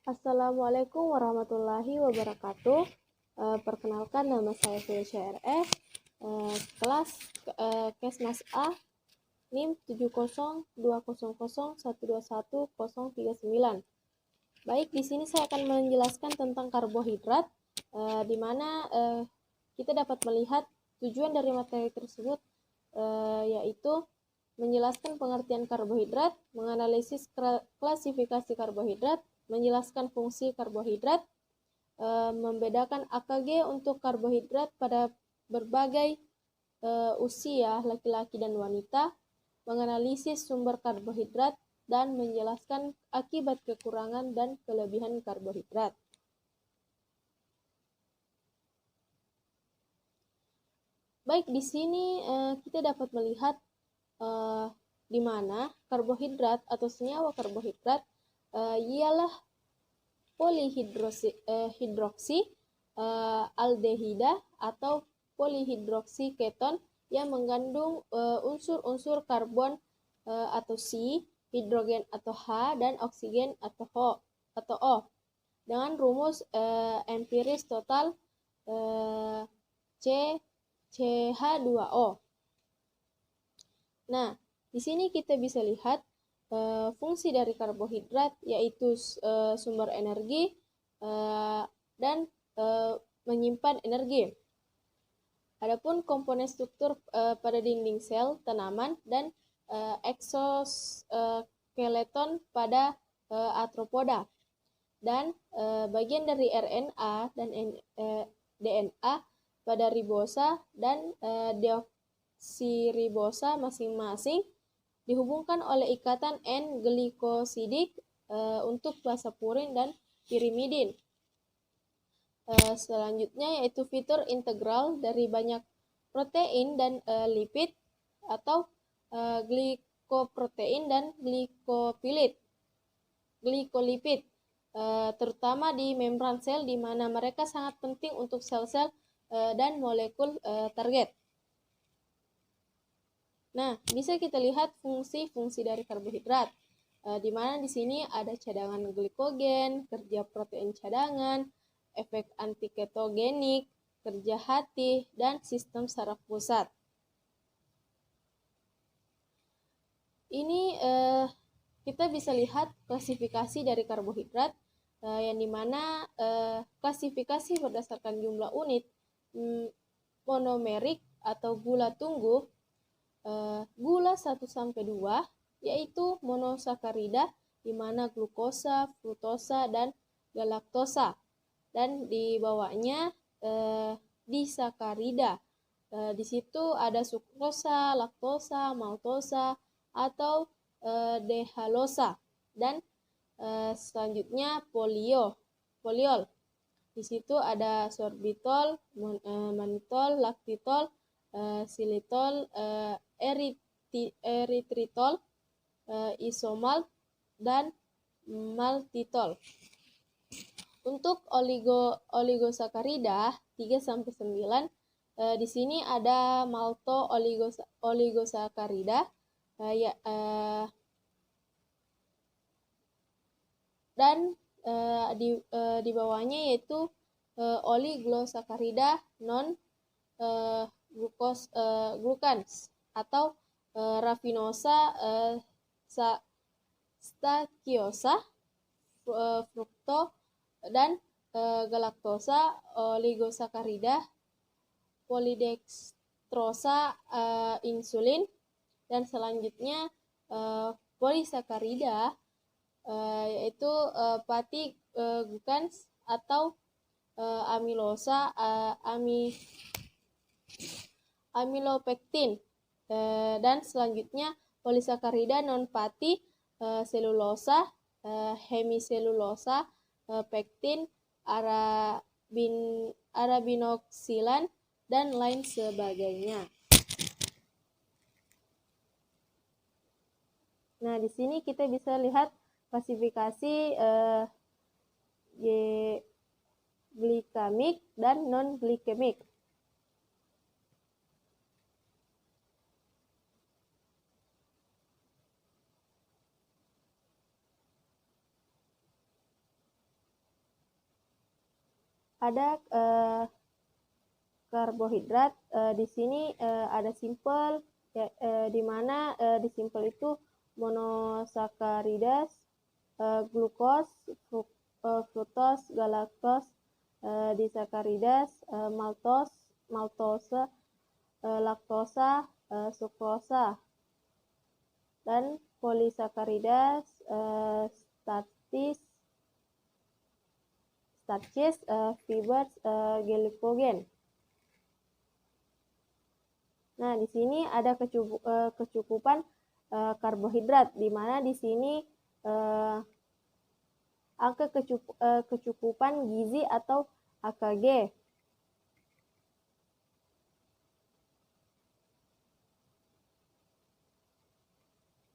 Assalamualaikum warahmatullahi wabarakatuh. Perkenalkan, nama saya Felicia RF, kelas Kesmas A, NIM 70200121039. Baik, di sini saya akan menjelaskan tentang karbohidrat, di mana kita dapat melihat tujuan dari materi tersebut, yaitu menjelaskan pengertian karbohidrat, menganalisis klasifikasi karbohidrat, menjelaskan fungsi karbohidrat, membedakan AKG untuk karbohidrat pada berbagai usia laki-laki dan wanita, menganalisis sumber karbohidrat, dan menjelaskan akibat kekurangan dan kelebihan karbohidrat. Baik, di sini kita dapat melihat di mana karbohidrat atau senyawa karbohidrat ialah polihidroksi aldehida atau polihidroksi keton yang mengandung unsur-unsur karbon atau C, hidrogen atau H, dan oksigen atau O dengan rumus empiris total CH2O. Nah, di sini kita bisa lihat fungsi dari karbohidrat, yaitu sumber energi dan menyimpan energi. Adapun komponen struktur pada dinding sel tanaman dan eksoskeleton pada arthropoda, dan bagian dari RNA dan DNA pada ribosa dan deoksiribosa masing-masing dihubungkan oleh ikatan N-glikosidik untuk basa purin dan pirimidin. Selanjutnya yaitu fitur integral dari banyak protein dan lipid atau glikoprotein dan glikolipid, terutama di membran sel, di mana mereka sangat penting untuk sel-sel dan molekul target. Nah, bisa kita lihat fungsi-fungsi dari karbohidrat, di mana di sini ada cadangan glikogen, kerja protein cadangan, efek antiketogenik, kerja hati, dan sistem saraf pusat. Ini kita bisa lihat klasifikasi dari karbohidrat, yang dimana klasifikasi berdasarkan jumlah unit monomerik atau gula tunggu, gula 1-2 yaitu monosakarida, di mana glukosa, fruktosa, dan galaktosa, dan di bawahnya disakarida. Di situ ada sukrosa, laktosa, maltosa, atau dehalosa, dan selanjutnya poliol. Di situ ada sorbitol, mannitol, laktitol, xilitol, eritritol, isomalt, dan maltitol. Untuk oligosakarida 3-9, di sini ada malto oligosakarida, dan di bawahnya yaitu oligosakarida non glucans atau rafinosa, staciosa, frukto, dan galaktosa, oligosakarida, polidextrosa, insulin, dan selanjutnya polisakarida, yaitu pati glucans atau amilosa, amilopektin, dan selanjutnya polisakarida non-pati, selulosa, hemiselulosa, pektin, arabinoksilan, dan lain sebagainya. Nah, di sini kita bisa lihat klasifikasi glikemik dan non-glikemik. ada karbohidrat. Di sini ada simpel, ya, di mana di simpel itu monosakaridas, glukos, fruktos, galaktos, disakaridas, maltose, laktosa, sukrosa, dan polisakaridas, starches, fibers, glikogen. Nah, di sini ada kecukupan karbohidrat, di mana di sini angka kecukupan gizi atau AKG.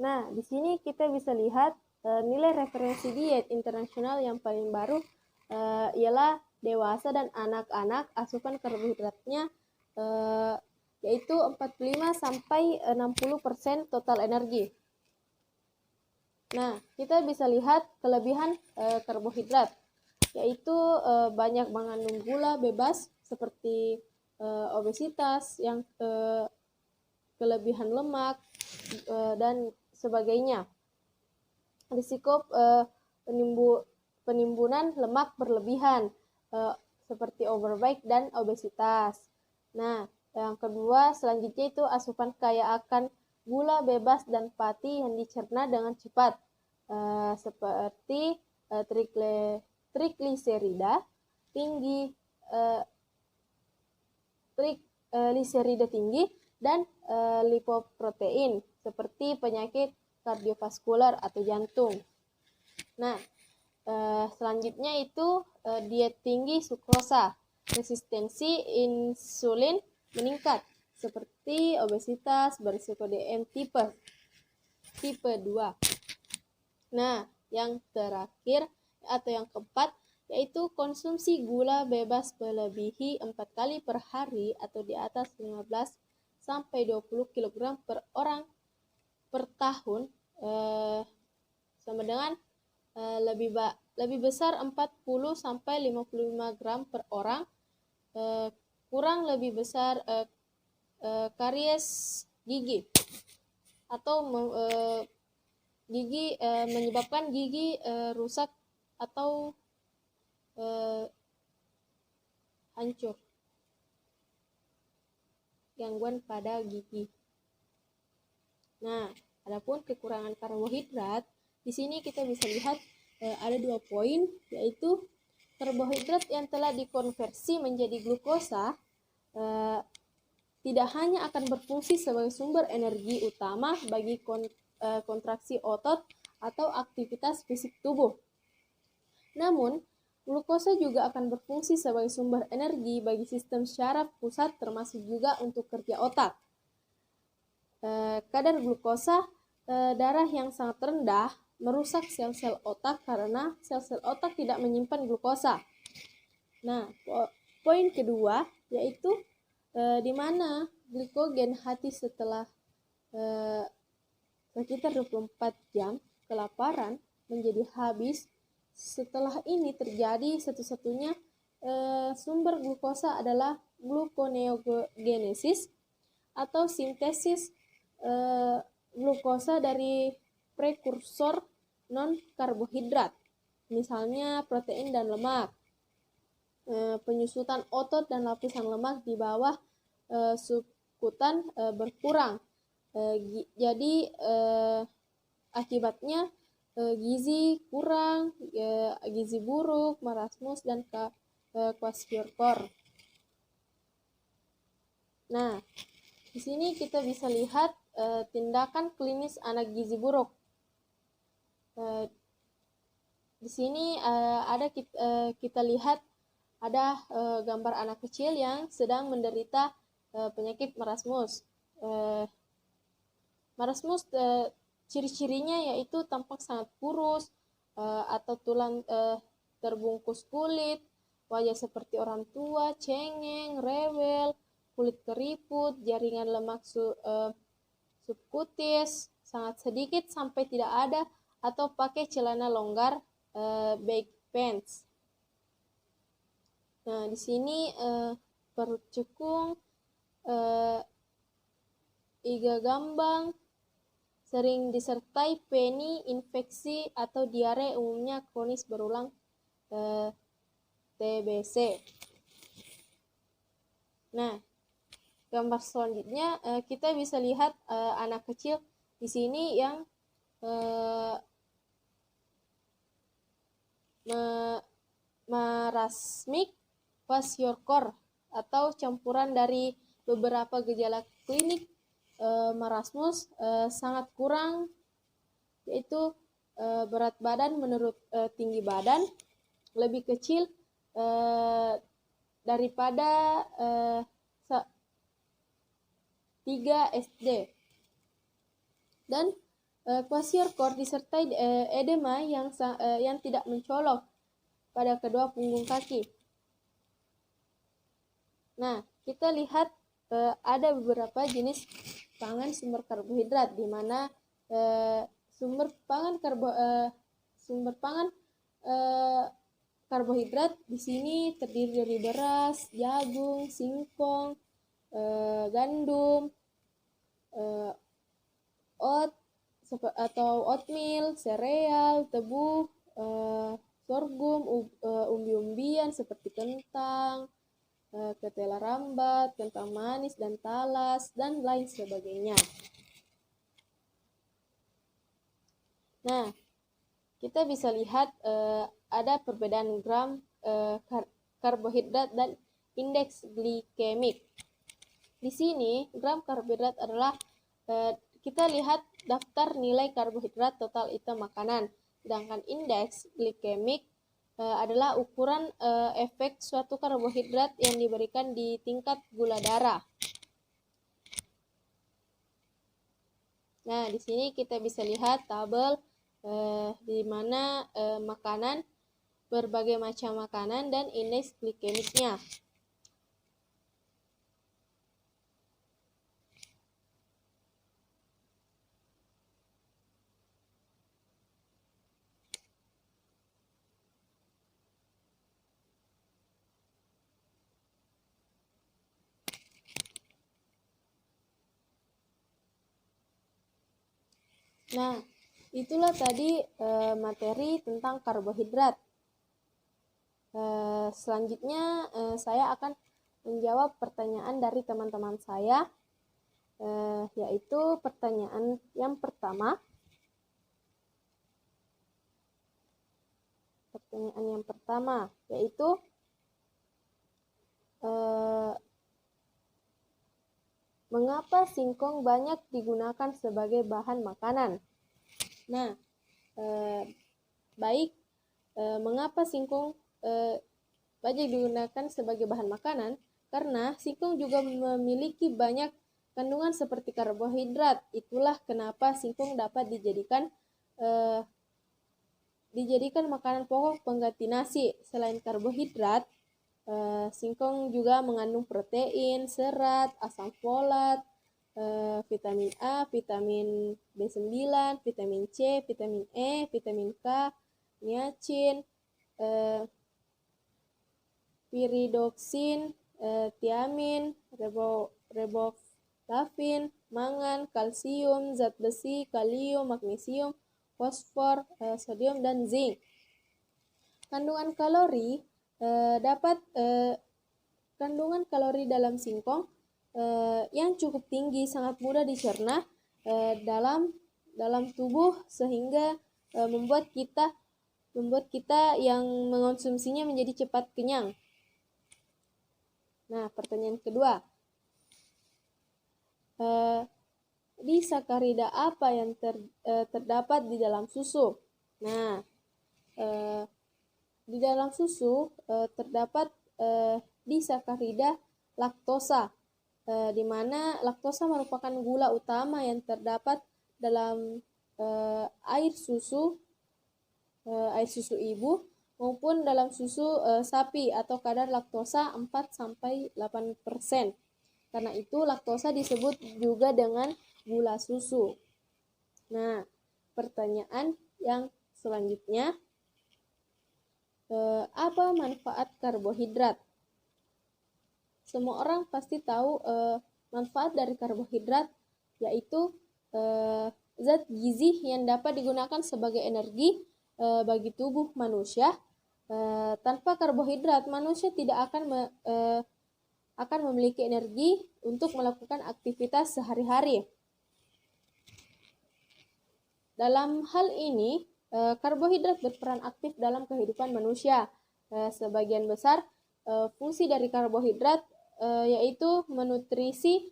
Nah, di sini kita bisa lihat nilai referensi diet internasional yang paling baru ialah dewasa dan anak-anak asupan karbohidratnya yaitu 45-60% total energi. Nah, kita bisa lihat kelebihan karbohidrat, yaitu banyak mengandung gula bebas seperti obesitas, yang kelebihan lemak, dan sebagainya. Risiko penimbunan lemak berlebihan seperti overweight dan obesitas. Nah, yang kedua selanjutnya itu asupan kaya akan gula bebas dan fatty yang dicerna dengan cepat seperti trigliserida tinggi, trigliserida tinggi, dan lipoprotein seperti penyakit kardiovaskular atau jantung. Nah, selanjutnya itu diet tinggi sukrosa, resistensi insulin meningkat seperti obesitas berisiko DM tipe 2. Nah, yang terakhir atau yang keempat yaitu konsumsi gula bebas melebihi 4 kali per hari atau di atas 15-20 kg per orang per tahun sama dengan lebih besar 40-55 gram per orang, kurang lebih besar karies gigi atau menyebabkan gigi rusak atau hancur, gangguan pada gigi. Nah, adapun kekurangan karbohidrat, di sini kita bisa lihat ada 2 poin, yaitu karbohidrat yang telah dikonversi menjadi glukosa tidak hanya akan berfungsi sebagai sumber energi utama bagi kontraksi otot atau aktivitas fisik tubuh. Namun, glukosa juga akan berfungsi sebagai sumber energi bagi sistem syaraf pusat termasuk juga untuk kerja otak. Kadar glukosa darah yang sangat rendah merusak sel-sel otak karena sel-sel otak tidak menyimpan glukosa. Nah, poin kedua yaitu di mana glikogen hati setelah sekitar 24 jam kelaparan menjadi habis. Setelah ini terjadi satu-satunya sumber glukosa adalah gluconeogenesis atau sintesis glukosa dari prekursor non-karbohidrat, misalnya protein dan lemak. Penyusutan otot dan lapisan lemak di bawah subkutan berkurang. Jadi akibatnya gizi kurang, gizi buruk, marasmus, dan kwashiorkor. Nah, di sini kita bisa lihat tindakan klinis anak gizi buruk. Di sini kita lihat ada gambar anak kecil yang sedang menderita penyakit marasmus. Marasmus ciri-cirinya yaitu tampak sangat kurus atau tulang terbungkus kulit, wajah seperti orang tua, cengeng, rewel, kulit keriput, jaringan lemak subkutis sangat sedikit sampai tidak ada, atau pakai celana longgar baggy pants. Nah, di sini perut cekung, iga gambang, sering disertai peni, infeksi, atau diare, umumnya kronis berulang TBC. Nah, gambar selanjutnya kita bisa lihat anak kecil di sini yang marasmic kwashiorkor atau campuran dari beberapa gejala klinik marasmus sangat kurang, yaitu berat badan menurut tinggi badan lebih kecil daripada 3 SD, dan kwashiorkor disertai edema yang tidak mencolok pada kedua punggung kaki. Nah, kita lihat ada beberapa jenis pangan sumber karbohidrat, di mana sumber pangan karbohidrat di sini terdiri dari beras, jagung, singkong, gandum, oat atau oatmeal, sereal, tebu, sorghum, umbi-umbian seperti kentang, ketela rambat, kentang manis dan talas, dan lain sebagainya. Nah, kita bisa lihat ada perbedaan gram karbohidrat dan indeks glikemik. Di sini gram karbohidrat adalah kita lihat daftar nilai karbohidrat total item makanan, sedangkan indeks glikemik adalah ukuran efek suatu karbohidrat yang diberikan di tingkat gula darah. Nah, di sini kita bisa lihat tabel di mana makanan, berbagai macam makanan, dan indeks glikemiknya. Nah, itulah tadi materi tentang karbohidrat. Selanjutnya saya akan menjawab pertanyaan dari teman-teman saya, yaitu pertanyaan yang pertama. Pertanyaan yang pertama yaitu mengapa singkong banyak digunakan sebagai bahan makanan? Nah, mengapa singkong banyak digunakan sebagai bahan makanan? Karena singkong juga memiliki banyak kandungan seperti karbohidrat. Itulah kenapa singkong dapat dijadikan makanan pokok pengganti nasi. Selain karbohidrat, singkong juga mengandung protein, serat, asam folat, vitamin A, vitamin B9, vitamin C, vitamin E, vitamin K, niacin, piridoksin, tiamin, riboflavin, mangan, kalsium, zat besi, kalium, magnesium, fosfor, sodium, dan zinc. Kandungan kalori kandungan kalori dalam singkong yang cukup tinggi, sangat mudah dicerna dalam tubuh, sehingga membuat kita yang mengonsumsinya menjadi cepat kenyang. Nah, pertanyaan kedua, disakarida apa yang terdapat di dalam susu? Nah, di dalam susu terdapat disakarida laktosa, di mana laktosa merupakan gula utama yang terdapat dalam air susu ibu maupun dalam susu sapi, atau kadar laktosa 4-8%. Karena itu laktosa disebut juga dengan gula susu. Nah, pertanyaan yang selanjutnya, apa manfaat karbohidrat? semua orang pasti tahu manfaat dari karbohidrat, yaitu zat gizi yang dapat digunakan sebagai energi bagi tubuh manusia. Tanpa karbohidrat, manusia tidak akan memiliki energi untuk melakukan aktivitas sehari-hari. Dalam hal ini, karbohidrat berperan aktif dalam kehidupan manusia. Sebagian besar fungsi dari karbohidrat yaitu nutrisi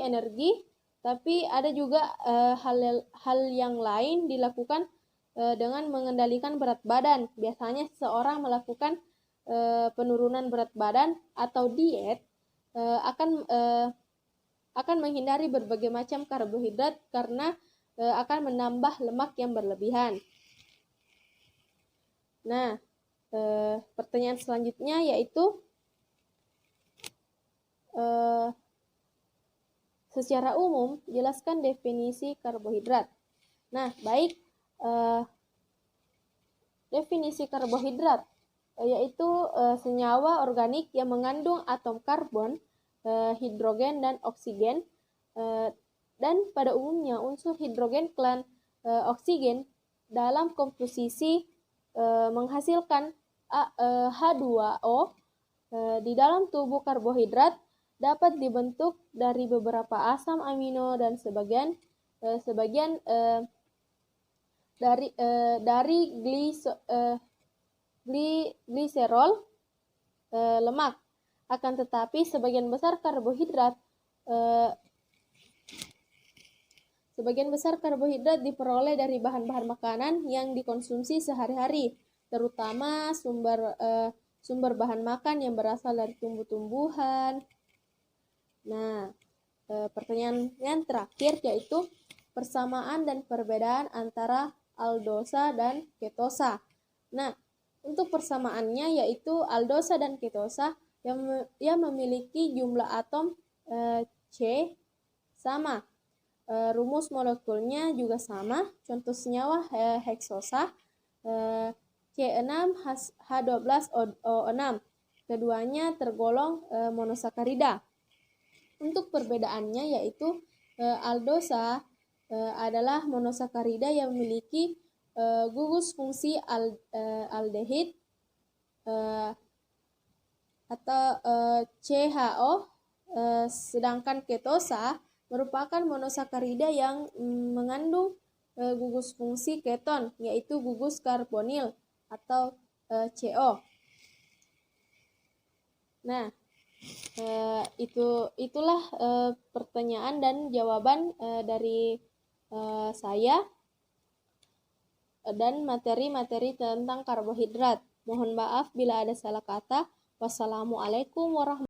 energi, tapi ada juga hal yang lain dilakukan dengan mengendalikan berat badan. Biasanya seseorang melakukan penurunan berat badan atau diet akan menghindari berbagai macam karbohidrat karena akan menambah lemak yang berlebihan. Nah, pertanyaan selanjutnya yaitu secara umum jelaskan definisi karbohidrat. Nah, baik, definisi karbohidrat yaitu senyawa organik yang mengandung atom karbon, hidrogen, dan oksigen, dan pada umumnya unsur hidrogen klan oksigen dalam komposisi menghasilkan H2O. Di dalam tubuh karbohidrat dapat dibentuk dari beberapa asam amino dan sebagian dari gliserol, lemak. Akan tetapi sebagian besar karbohidrat diperoleh dari bahan-bahan makanan yang dikonsumsi sehari-hari, terutama sumber bahan makan yang berasal dari tumbuh-tumbuhan. Nah, pertanyaan yang terakhir yaitu persamaan dan perbedaan antara aldosa dan ketosa. Nah, untuk persamaannya yaitu aldosa dan ketosa yang memiliki jumlah atom C sama. Rumus molekulnya juga sama. Contoh senyawa heksosa C6H12O6. Keduanya tergolong monosakarida. Untuk perbedaannya yaitu aldosa adalah monosakarida yang memiliki gugus fungsi aldehid atau CHO, sedangkan ketosa merupakan monosakarida yang mengandung gugus fungsi keton, yaitu gugus karbonil atau CO. Nah, itulah pertanyaan dan jawaban dari saya dan materi-materi tentang karbohidrat. Mohon maaf bila ada salah kata. Wassalamualaikum warahmatullahi wabarakatuh.